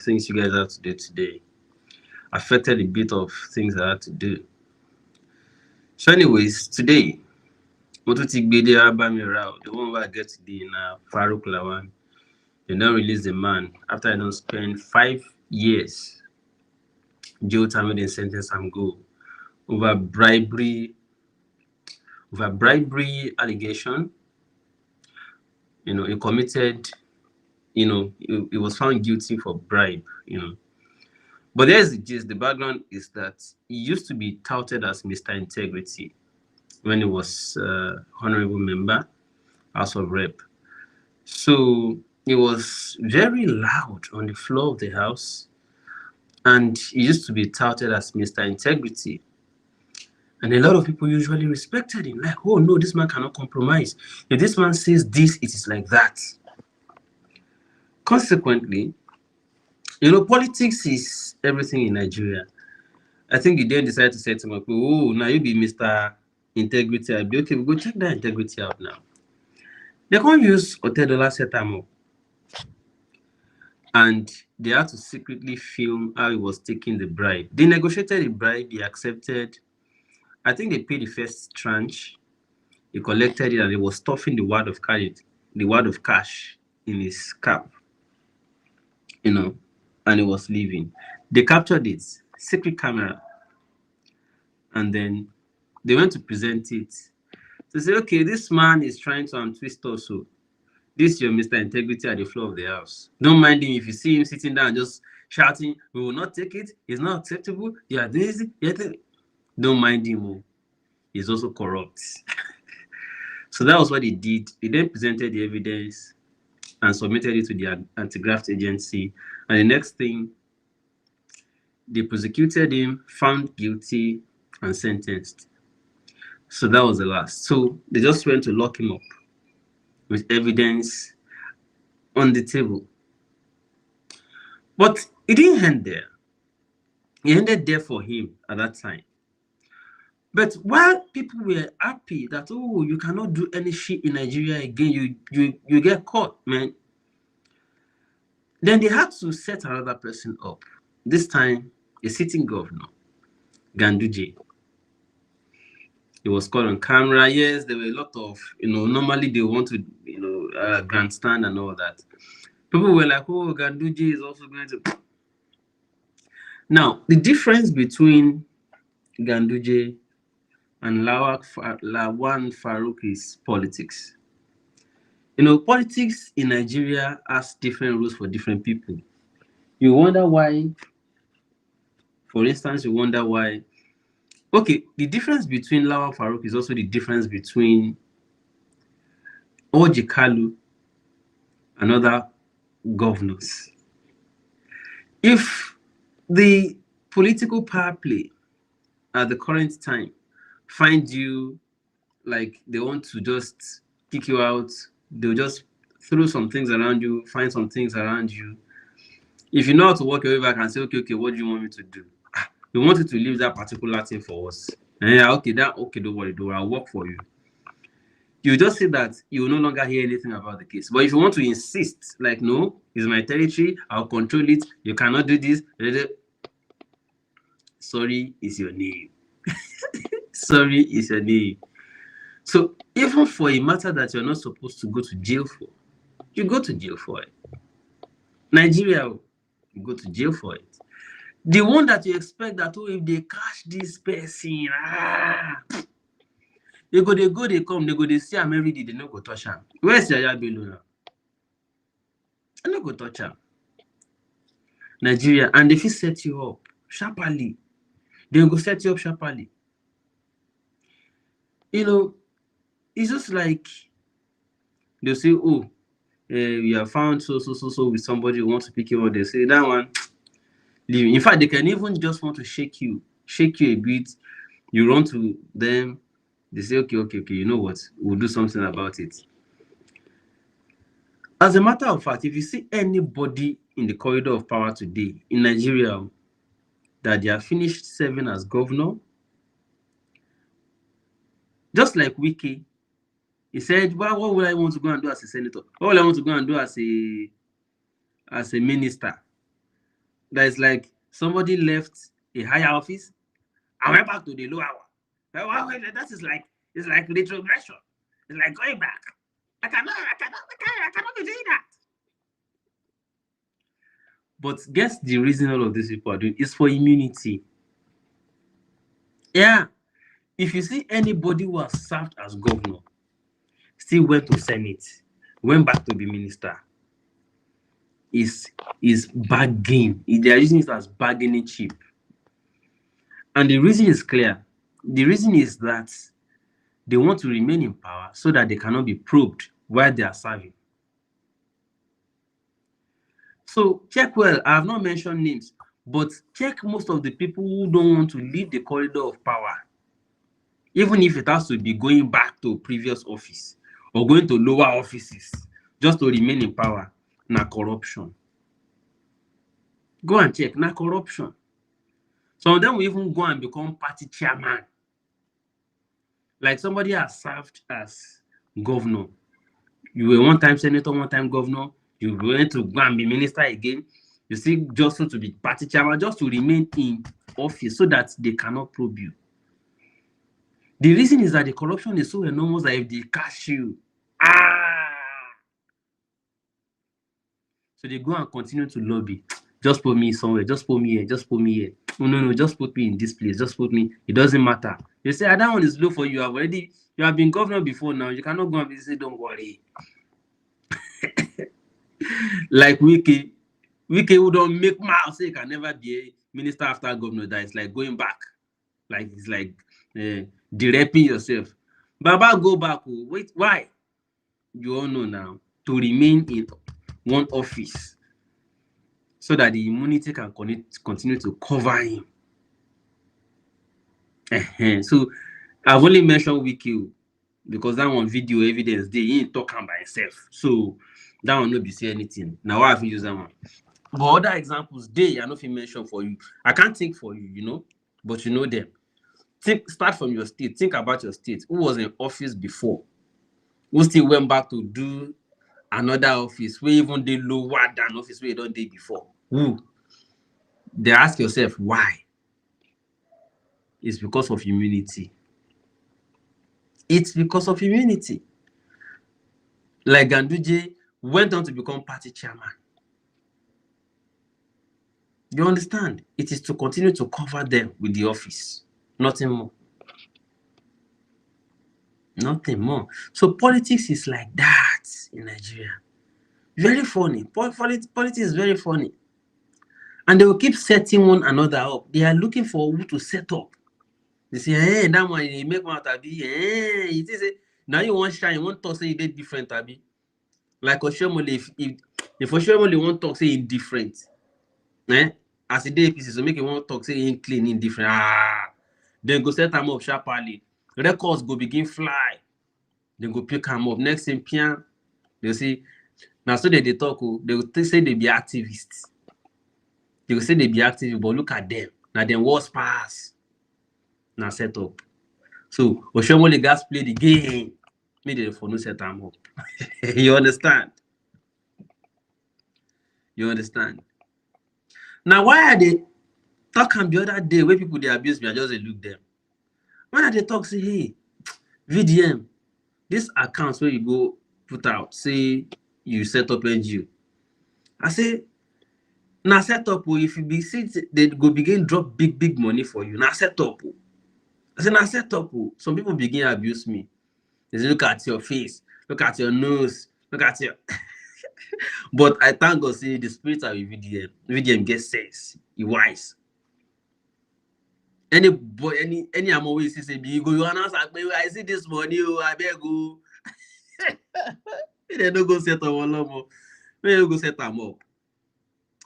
things you guys have to do today affected a bit of things I had to do. So, anyways, today, Motutik Bede Abamira, the one where I get to the Farouk Lawal, they now release the man after I don't spend 5 years jail time with the sentence and go over bribery allegation. He committed, he was found guilty for bribe, But there's the gist. The background is that he used to be touted as Mr. Integrity when he was honorable member, House of Rep. So he was very loud on the floor of the House, and he used to be touted as Mr. Integrity. And a lot of people usually respected him, like, oh no, this man cannot compromise. If this man says this, it is like that. Consequently, politics is everything in Nigeria. I think you then decided to say to him, oh, now you be Mr. Integrity. I'll be okay, we'll go check that integrity out now. They can't use $10 set them up. And they had to secretly film how he was taking the bribe. They negotiated the bribe, he accepted. I think they paid the first tranche. He collected it and he was stuffing the wad of cash in his cap. And he was leaving. They captured it, secret camera. And then they went to present it. To say, okay, this man is trying to untwist also. This is your Mr. Integrity at the floor of the House. Don't mind him if you see him sitting down just shouting, we will not take it, it's not acceptable, you are this, don't mind him. He's also corrupt. So that was what he did. He then presented the evidence and submitted it to the anti-graft agency. And the next thing, they prosecuted him, found guilty, and sentenced. So that was the last. So they just went to lock him up with evidence on the table. But it didn't end there. It ended there for him at that time. But while people were happy that, oh, you cannot do any shit in Nigeria again, you get caught, man. Then they had to set another person up. This time, a sitting governor, Ganduje. He was caught on camera. Yes, there were a lot of, normally they want to, grandstand and all that. People were like, oh, Ganduje is also going to. Now, the difference between Ganduje and Lawal Farouk is politics. Politics in Nigeria has different rules for different people. You wonder why, for instance, okay, the difference between Lawal Farouk is also the difference between Objectv and other governors. If the political power play at the current time find you like they want to just kick you out, they'll just throw some things around you, find some things around you. If you know how to walk your way back and say, okay, what do you want me to do? We want you to leave that particular thing for us. Okay, don't worry, I'll work for you. You just say that you will no longer hear anything about the case. But if you want to insist, like, no, it's my territory, I'll control it, you cannot do this, sorry is your name. Sorry is your name. So even for a matter that you're not supposed to go to jail for, you go to jail for it. Nigeria, you go to jail for it. The one that you expect that, oh, if they catch this person, they come, they see him every day, they no go touch him. Where's Yaya Bello now? They no go touch him. Nigeria, and if he set you up sharply, they go set you up sharply. It's just like they'll say, oh, we have found so with somebody who wants to pick you up. They say that one, leave. In fact, they can even just want to shake you a bit. You run to them, they say, okay, you know what? We'll do something about it. As a matter of fact, if you see anybody in the corridor of power today in Nigeria that they are finished serving as governor, just like Wiki, he said, well, what will I want to go and do as a senator? What will I want to go and do as a minister? That is like somebody left a higher office and went back to the lower one. That is like it's like retrogression. It's like going back. I cannot be doing that. But guess the reason all of these people are doing is for immunity. Yeah. If you see anybody who has served as governor, still went to Senate, went back to be minister, is bargain. They are using it as bargaining chip. And the reason is clear. The reason is that they want to remain in power so that they cannot be probed while they are serving. So check well, I have not mentioned names, but check most of the people who don't want to leave the corridor of power, even if it has to be going back to previous office or going to lower offices just to remain in power. Na corruption. Go and check, na corruption. Some of them will even go and become party chairman. Like somebody has served as governor. You were one time senator, one time governor. You went to go and be minister again. You see, just to be party chairman, just to remain in office so that they cannot probe you. The reason is that the corruption is so enormous that if they catch you, so they go and continue to lobby. Just put me somewhere, just put me here, just put me here. No, just put me in this place, just put me. It doesn't matter. They say, that one is low for you. You have been governor before now. You cannot go and say, don't worry. Like Wiki who don't make mouth say can never be a minister after governor. That is like going back. Like it's like directing yourself. Baba, go back. Wait, why? You all know now. To remain in one office so that the immunity can continue to cover him. So I've only mentioned Wiki because that one video evidence he ain't talking by himself. So that one no be say anything. Now I have to use that one. But other examples, I not mention for you. I can't think for you, but you know them. Start from your state. Think about your state. Who was in office before? Who still went back to do another office where even they lower than office where you don't did before? Who? They ask yourself why. It's because of immunity. It's because of immunity. Like Ganduje went on to become party chairman. You understand? It is to continue to cover them with the office. Nothing more. Nothing more. So politics is like that in Nigeria. Very funny. Politics is very funny. And they will keep setting one another up. They are looking for who to set up. They say, hey, that one, you make one tabi. Hey, it is now you want shine, you want to say you did different tabi. Like Oshomole, if Oshomole want to say indifferent, as a day pieces, so make it want talk say in clean, indifferent. Then go set them up sharply. Records go begin fly. Then go pick them up. Next thing, pian, they'll say, now so they talk, they will say they be activists. They will say they be activists, but look at them. Now them was pass. Now set up. So Oshomole guys play the game. Maybe they for no set them up. You understand? You understand? Now why are they talking the other day where people they abuse me? I just look them. When are they talk say, hey, VDM, this accounts where you go put out, say you set up NGO. I say, now set up, if you be see they go begin drop big money for you. Now set up. I say, now set up. Some people begin abuse me. They say, look at your face, look at your nose, look at your but I thank God say the spirit of VDM. VDM gets sense, he wise. Any boy, any I'm always say you go, you announce I see this money, I better go. They don't go set up one more. They don't go set them up.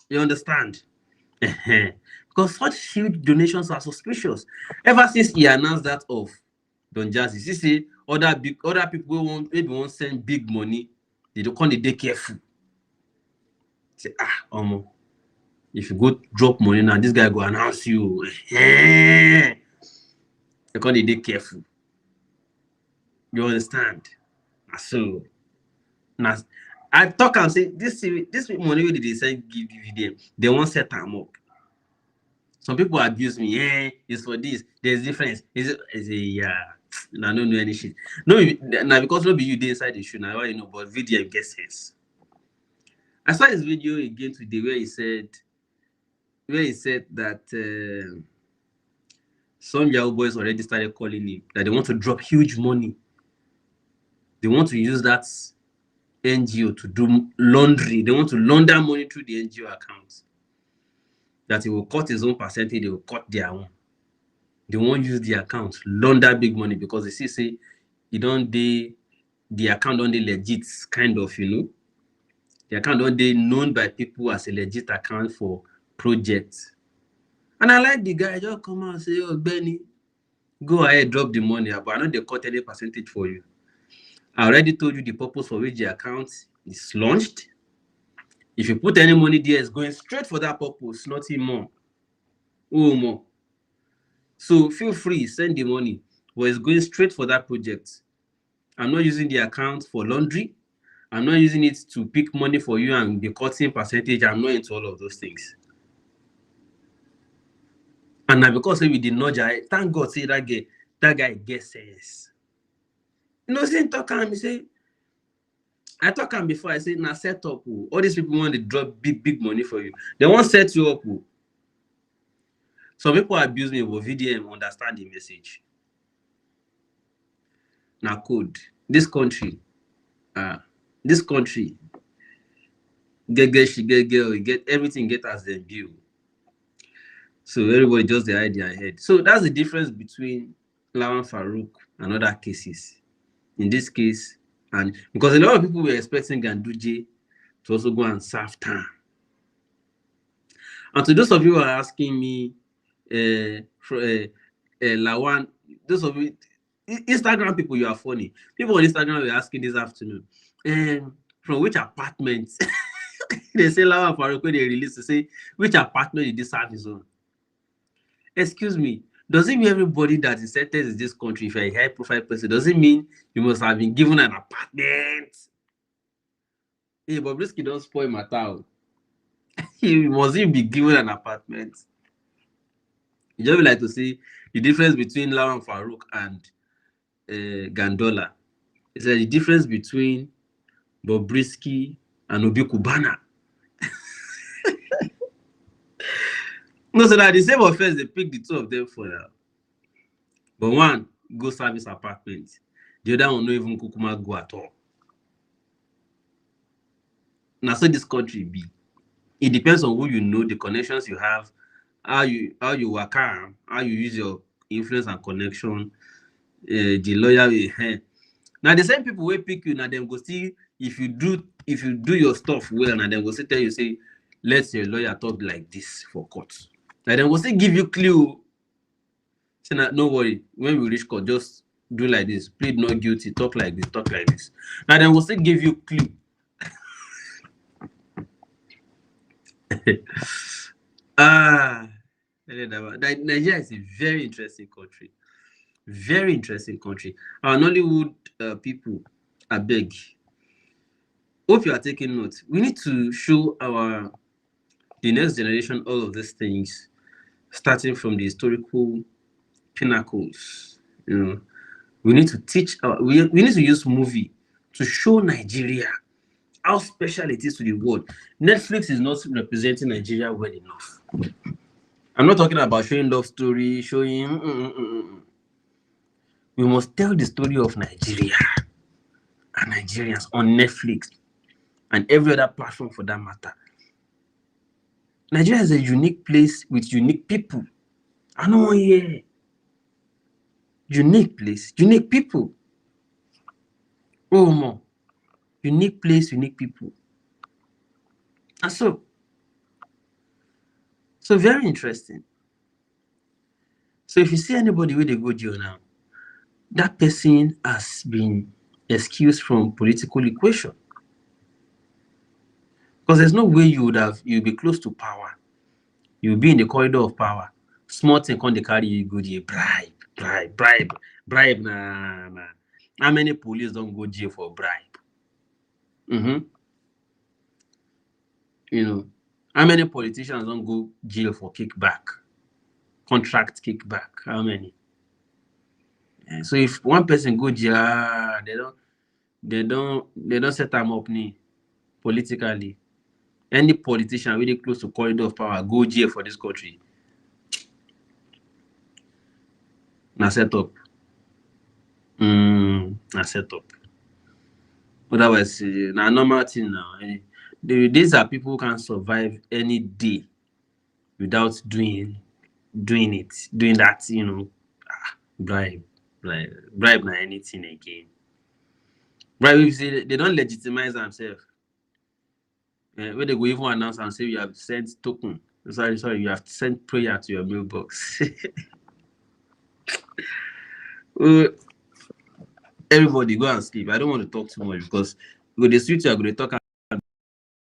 You understand? Because such huge donations are suspicious. Ever since he announced that of Don Jazzy, you see other people who won't send big money, they don't call they careful. Say, if you go drop money now, this guy go announce you. They call they careful. You understand? So now I talk and say this money where they send give them, they won't set them up. Some people abuse me. It's for this. There's difference. Is it? I say, yeah. I don't know any shit. No, now because no be you dey inside the shoe. Now why you know? But video guesses. I saw his video again today where he said that some Yahoo boys already started calling him that they want to drop huge money. They want to use that NGO to do laundry. They want to launder money through the NGO accounts. That he will cut his own percentage, they will cut their own. They won't use the account, launder big money because they say the account don't dey legit, kind of, The account don't dey known by people as a legit account for projects. And I like the guy, just come out and say, oh, Benny, go ahead, drop the money, but I know they cut any percentage for you. I already told you the purpose for which the account is launched. If you put any money there, it's going straight for that purpose, nothing more. Oh, more. So feel free, send the money, but it's going straight for that project. I'm not using the account for laundry. I'm not using it to pick money for you and be cutting percentage. I'm not into all of those things. And now because we did not, thank God, say that guy guesses. Say talk and say, I talk and before I say, now set up. All these people want to drop big money for you. They won't set you up. Some people abuse me with VDM, understand the message. Now code. This country, get everything get as them view. So everybody just the idea ahead. So that's the difference between Lawal and Farouk and other cases. In this case, and because a lot of people were expecting Ganduje to also go and serve time. And to those of you who are asking me, Lawal, those of you, Instagram people, you are funny. People on Instagram were asking this afternoon, from which apartment? They say Lawal and Farouk, when they release to say, which apartment did this serve his own? Excuse me, does it mean everybody that is sentenced in this country, if you're a high profile person, does it mean you must have been given an apartment? Hey, Bobrisky don't spoil my town. He must even be given an apartment. You just like to see the difference between Lawal and Farouk and Gan-Dollar. It's like the difference between Bobrisky and Obi Kubana. No, so that the same offense, they pick the two of them for now. But one go service apartment, the other one no even kukuma go at all. Now, so this country be. It depends on who you know, the connections you have, how you work, how you use your influence and connection, the lawyer you have. Now the same people will pick you, now them go see if you do your stuff well, and then go say tell you say, let your lawyer talk like this for court. Now then go say give you clue. Say no worry, when we reach court, just do like this, plead not guilty, talk like this, talk like this. Now then go say give you clue. Nigeria is a very interesting country. Very interesting country. Our Nollywood people, I beg. Hope you are taking note. We need to show the next generation all of these things, starting from the historical pinnacles. We need to teach. We need to use movie to show Nigeria how special it is to the world. Netflix is not representing Nigeria well enough. I'm not talking about showing love story, showing. We must tell the story of Nigeria and Nigerians on Netflix and every other platform for that matter. Nigeria is a unique place with unique people. I know, yeah. Unique place, unique people. Oh, more. Unique place, unique people. And so very interesting. So if you see anybody where they go jail now, that person has been excused from political equation. Because there's no way you'll be close to power. You'll be in the corridor of power. Small thing can't carry you go jail. Bribe. Nah. How many police don't go jail for bribe? How many politicians don't go jail for kickback? contract kickback. How many? So if one person go jail, they don't set them up ni politically. Any politician really close to corridor of power go jail for this country. Na set up. Na set up. Otherwise, na normal thing now. These are people who can survive any day without doing that, bribe. Bribe na anything again. Bribe, if they don't legitimize themselves. Where they go even announce and say you have sent token. Sorry, you have sent prayer to your mailbox. Everybody go and sleep. I don't want to talk too much because go the street, you are going to talk